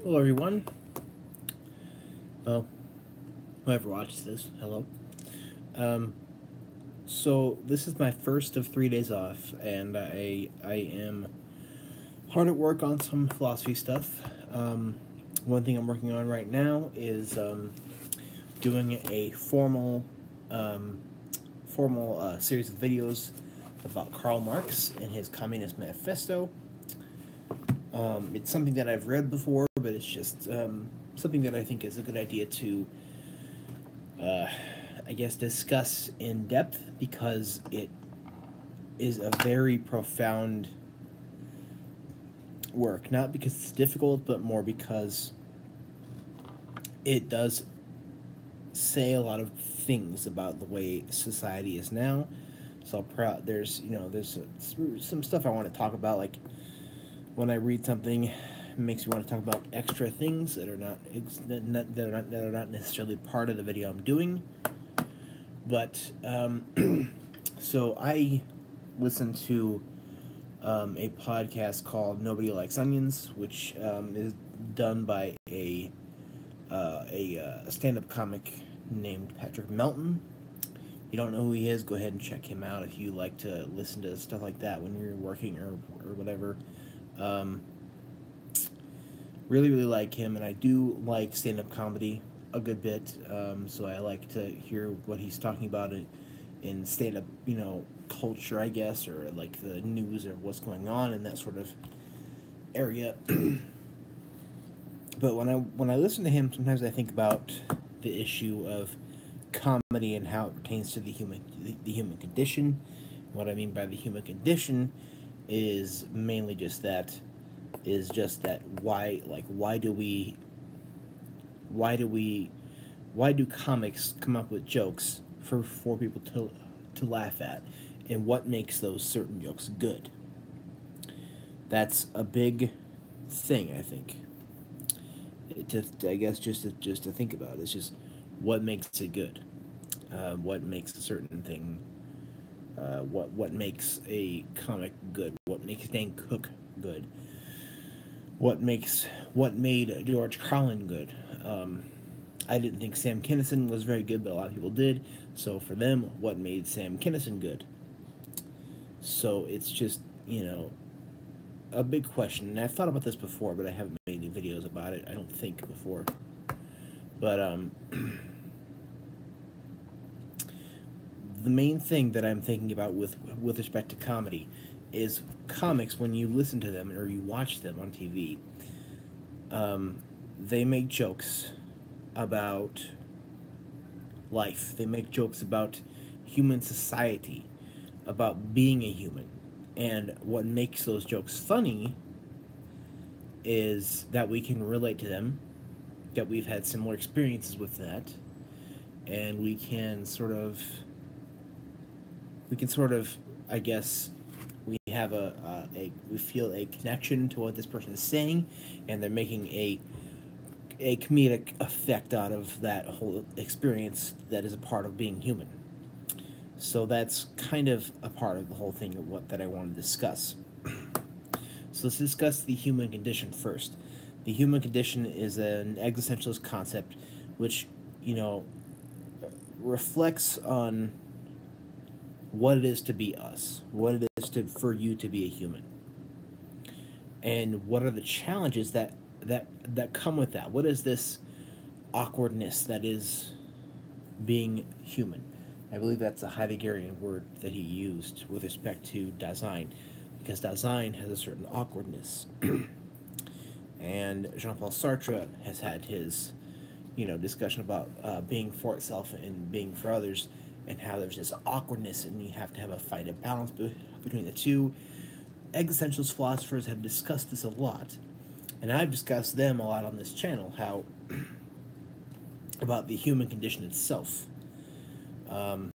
Hello, everyone. Well, whoever watches this, hello. Um, so this is my first of 3 days off, and I am hard at work on some philosophy stuff. One thing I'm working on right now is doing a um, formal series of videos about Karl Marx and his Communist Manifesto. It's something that I've read before, but it's just something that I think is a good idea to uh, I guess, discuss in depth because it is a very profound work. Not because it's difficult, but more because it does say a lot of things about the way society is now. So there's some stuff I want to talk about. Like when I read something, it makes me want to talk about extra things that are not necessarily part of the video I'm doing. But so I listened to a podcast called Nobody Likes Onions, which is done by a stand-up comic named Patrick Melton. If you don't know who he is, go ahead and check him out if you like to listen to stuff like that when you're working or whatever. Um, really like him, and I do like stand-up comedy a good bit. So I like to hear what he's talking about in stand-up, culture, I guess, or like the news or what's going on in that sort of area. But when I listen to him, sometimes I think about the issue of comedy and how it pertains to the human condition. What I mean by the human condition is mainly just that why do we why do comics come up with jokes for people to laugh at, and what makes those certain jokes good? That's a big thing, I think. I guess just to think about it. It's just what makes it good. What makes a certain thing. What makes a comic good? What makes Dan Cook good? What made George Carlin good? I didn't think Sam Kinison was very good, but a lot of people did. So for them, what made Sam Kinison good? So it's just a big question, and I've thought about this before, but I haven't made any videos about it. I don't think before, but the main thing that I'm thinking about with respect to comedy is comics. When you listen to them or you watch them on TV, they make jokes about life. They make jokes about human society, about being a human. And what makes those jokes funny is that we can relate to them, that we've had similar experiences with that, and we can sort of, I guess, we have we feel a connection to what this person is saying, and they're making a comedic effect out of that whole experience that is a part of being human. So that's kind of a part of the whole thing of what that I want to discuss. So let's discuss the human condition first. The human condition is an existentialist concept which, you know, reflects on what it is to be us, what it is for you to be a human, and what are the challenges that come with that. What is this awkwardness that is being human? I believe that's a Heideggerian word that he used with respect to Dasein, because Dasein has a certain awkwardness. And Jean-Paul Sartre has had his, discussion about being for itself and being for others, and how there's this awkwardness, and you have to have a fight, a balance between the two. Existentialist philosophers have discussed this a lot, and I've discussed them a lot on this channel. How about the human condition itself, um,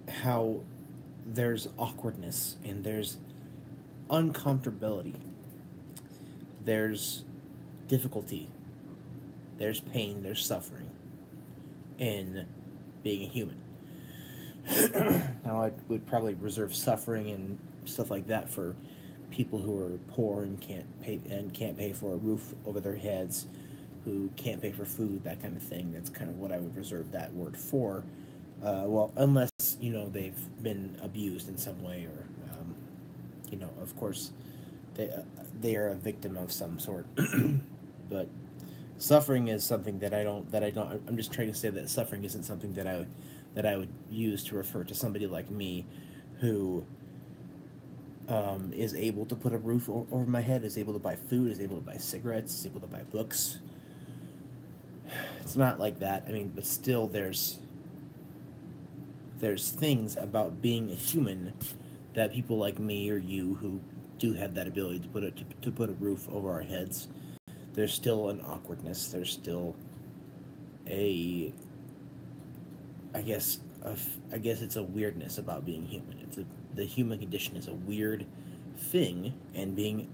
how there's awkwardness and there's uncomfortability, there's difficulty, there's pain, there's suffering in being a human. Now, I would probably reserve suffering and stuff like that for people who are poor and can't pay for a roof over their heads, who can't pay for food, that kind of thing. That's kind of what I would reserve that word for. Well, unless they've been abused in some way, or of course, they are a victim of some sort. But suffering is something that I don't. I'm just trying to say that suffering isn't something that I would use to refer to somebody like me, who is able to put a roof over my head, is able to buy food, is able to buy cigarettes, is able to buy books. It's not like that. I mean, but still, there's things about being a human that people like me or you who do have that ability to put a roof over our heads. There's still an awkwardness. There's still a I guess it's a weirdness about being human. The human condition is a weird thing, and being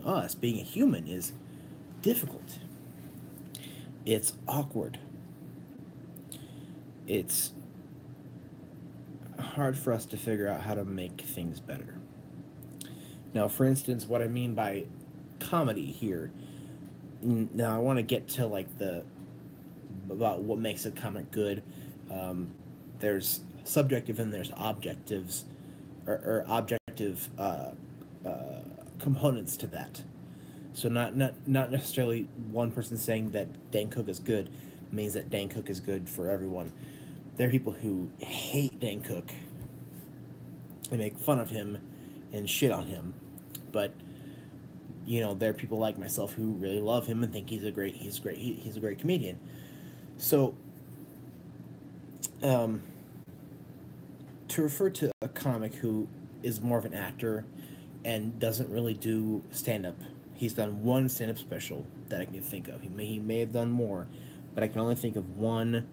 us, being a human, is difficult. It's awkward. It's hard for us to figure out how to make things better. Now, for instance, what I mean by comedy here. Now, I want to get to about what makes a comic good. There's subjective and there's objectives, or objective components to that. So not necessarily one person saying that Dane Cook is good means that Dane Cook is good for everyone. There are people who hate Dane Cook and make fun of him and shit on him, but there are people like myself who really love him and think he's a great comedian. So, to refer to a comic who is more of an actor and doesn't really do stand-up, he's done one stand-up special that I can think of. He may have done more, but I can only think of one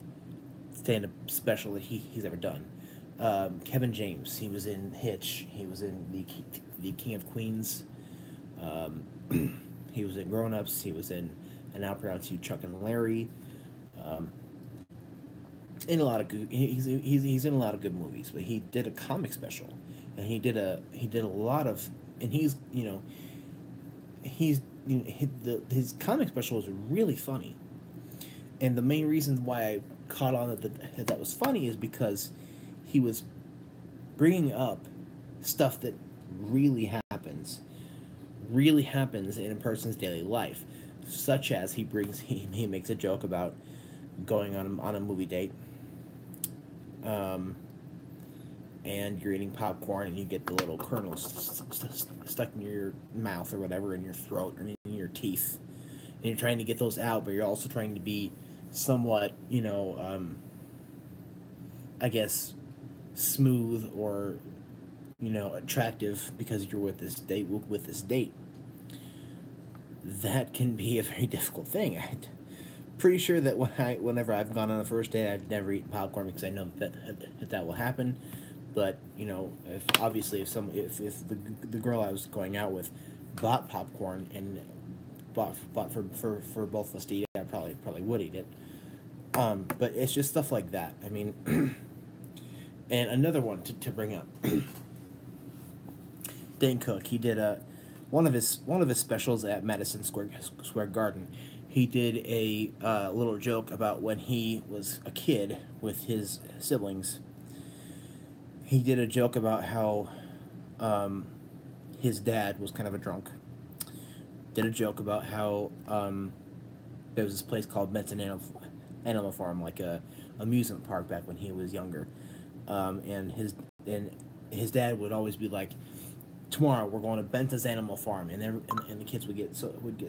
stand-up special that he's ever done. Kevin James, he was in Hitch, he was in the King of Queens, he was in Grown Ups, he was in An Out Proud to Chuck and Larry, in a lot of good, he's in a lot of good movies, but he did a comic special, and he did a lot of, and his comic special was really funny, and the main reason why I caught on that was funny is because he was bringing up stuff that really happens in a person's daily life, such as he makes a joke about going on a movie date, and you're eating popcorn and you get the little kernels stuck in your mouth or whatever, in your throat or in your teeth, and you're trying to get those out, but you're also trying to be somewhat, I guess, smooth or attractive because you're with this date. That can be a very difficult thing. I'm pretty sure that whenever I've gone on a first date, I've never eaten popcorn because I know that will happen. But if the girl I was going out with bought popcorn and bought for both of us to eat, I probably would eat it. But it's just stuff like that. I mean, and another one to bring up. Dane Cook, he did one of his specials at Madison Square Garden. He did a little joke about when he was a kid with his siblings. He did a joke about how his dad was kind of a drunk. Did a joke about how there was this place called Benson Animal Farm, like a amusement park back when he was younger, and his dad would always be like, tomorrow we're going to Benton's Animal Farm, and the kids would get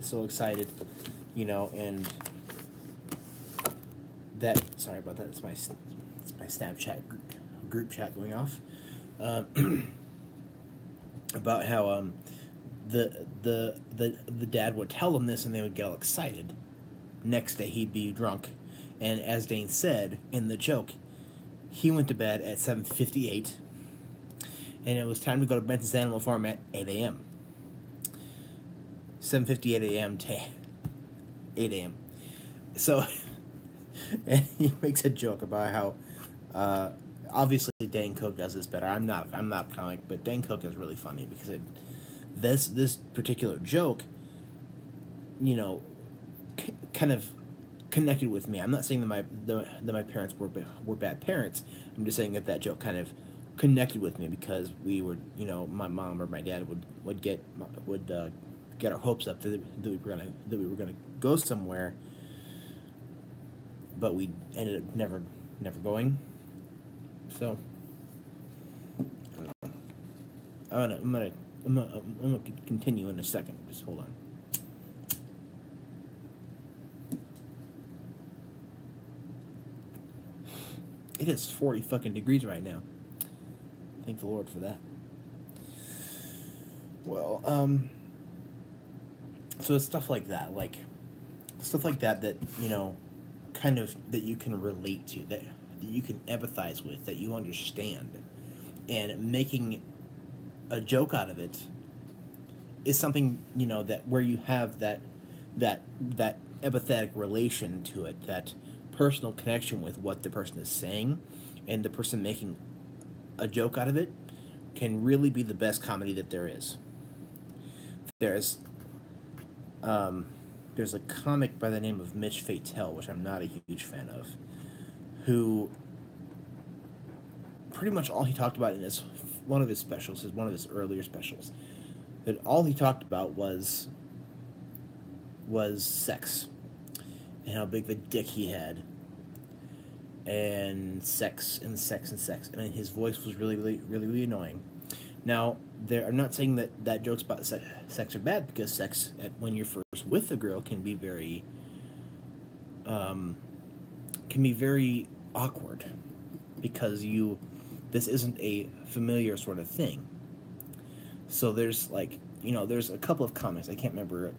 so excited, and that, sorry about that, it's my Snapchat group chat going off, about how the dad would tell them this and they would get all excited. Next day he'd be drunk, and as Dane said in the joke, he went to bed at 7:58. And it was time to go to Benton's Animal Farm at 8 a.m. 7:58 a.m. to 8 a.m. So, and he makes a joke about how, obviously Dane Cook does this better. I'm not a comic, but Dane Cook is really funny because this particular joke, you know, kind of connected with me. I'm not saying that my parents were bad parents. I'm just saying that that joke kind of connected with me because we would, my mom or my dad would get our hopes up that we were gonna go somewhere, but we ended up never going. So I'm gonna I'm gonna I'm gonna continue in a second. Just hold on. It is 40 fucking degrees right now. Thank the Lord for that. Well, so it's stuff like that, that kind of that you can relate to, that you can empathize with, that you understand, and making a joke out of it is something that where you have that empathetic relation to it, that personal connection with what the person is saying, and the person making a joke out of it can really be the best comedy that there is. There's um, there's a comic by the name of Mitch Fatel, which I'm not a huge fan of, who pretty much all he talked about in his one of his specials, one of his earlier specials, that all he talked about was sex and how big of a dick he had, and sex and sex and sex. I mean, his voice was really annoying. Now, I'm not saying that jokes about sex are bad, because sex when you're first with a girl um, can be very awkward, because this isn't a familiar sort of thing. So there's there's a couple of comics, I can't remember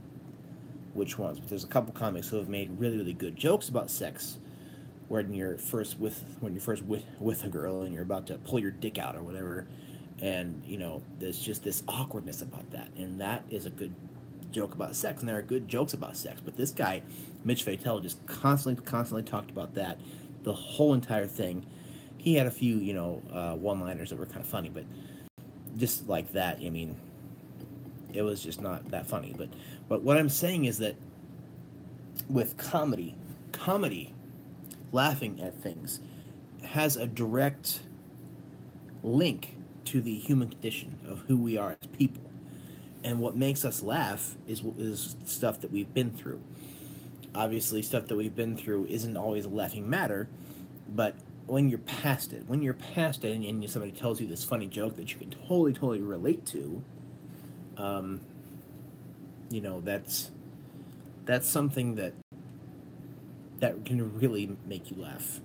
which ones, but there's a couple comics who have made really good jokes about sex when you're first with a girl and you're about to pull your dick out or whatever, and there's just this awkwardness about that, and that is a good joke about sex, and there are good jokes about sex. But this guy, Mitch Fatel, just constantly talked about that the whole entire thing. He had a few one-liners that were kind of funny, but just like that, I mean, it was just not that funny. But what I'm saying is that with comedy, laughing at things has a direct link to the human condition of who we are as people. And what makes us laugh is stuff that we've been through. Obviously, stuff that we've been through isn't always a laughing matter, but when you're past it, and somebody tells you this funny joke that you can totally relate to, um, that's something that can really make you laugh.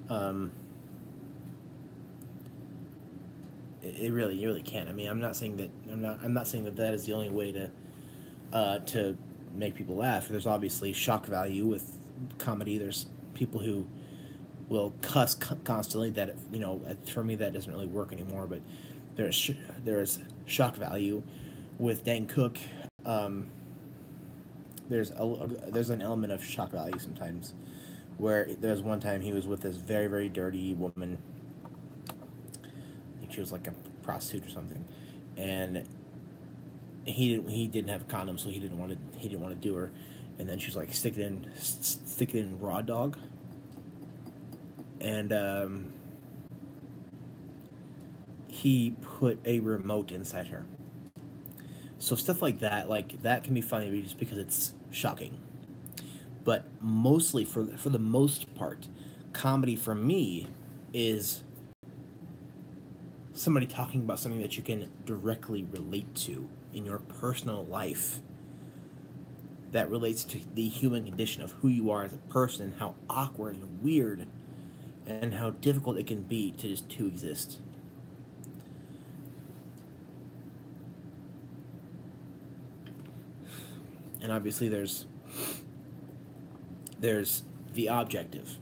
Um, it really can. I mean, I'm not saying that is the only way to make people laugh. There's obviously shock value with comedy. There's people who will cuss constantly. That for me, that doesn't really work anymore. But there's shock value with Dane Cook. Um, there's an element of shock value sometimes, where there's one time he was with this very dirty woman. I think she was like a prostitute or something, and he didn't have a condom, so he didn't want to do her, and then she was like stick it in raw dog, and he put a remote inside her. So stuff like that can be funny just because it's shocking. But mostly, for the most part, comedy for me is somebody talking about something that you can directly relate to in your personal life, that relates to the human condition of who you are as a person, and how awkward and weird and how difficult it can be to exist. And obviously there's the objective.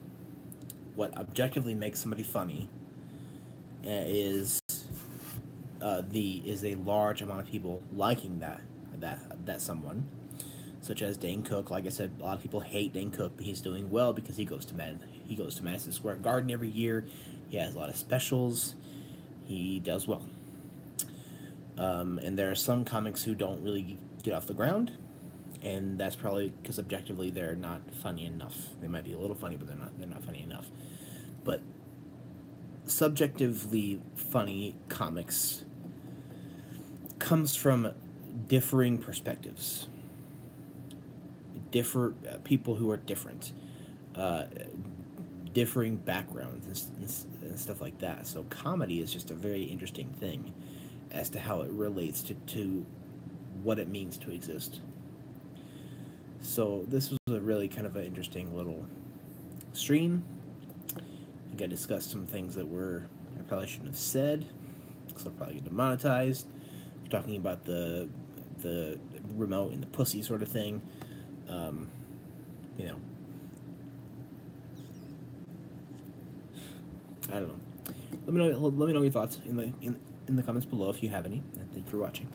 What objectively makes somebody funny is a large amount of people liking that someone, such as Dane Cook. Like I said, a lot of people hate Dane Cook, but he's doing well because he goes to Madison Square Garden every year. He has a lot of specials. He does well. And there are some comics who don't really get off the ground, and that's probably because objectively they're not funny enough. They might be a little funny, but they're not funny enough. But subjectively funny comics comes from differing perspectives, people who are different, uh, differing backgrounds and stuff like that. So comedy is just a very interesting thing as to how it relates to what it means to exist. So this was a really kind of an interesting little stream. I think I discussed some things that I probably shouldn't have said, because I'll probably get demonetized. We're talking about the remote and the pussy sort of thing. Um, you know, I don't know. Let me know your thoughts in the comments below if you have any. And thank you for watching.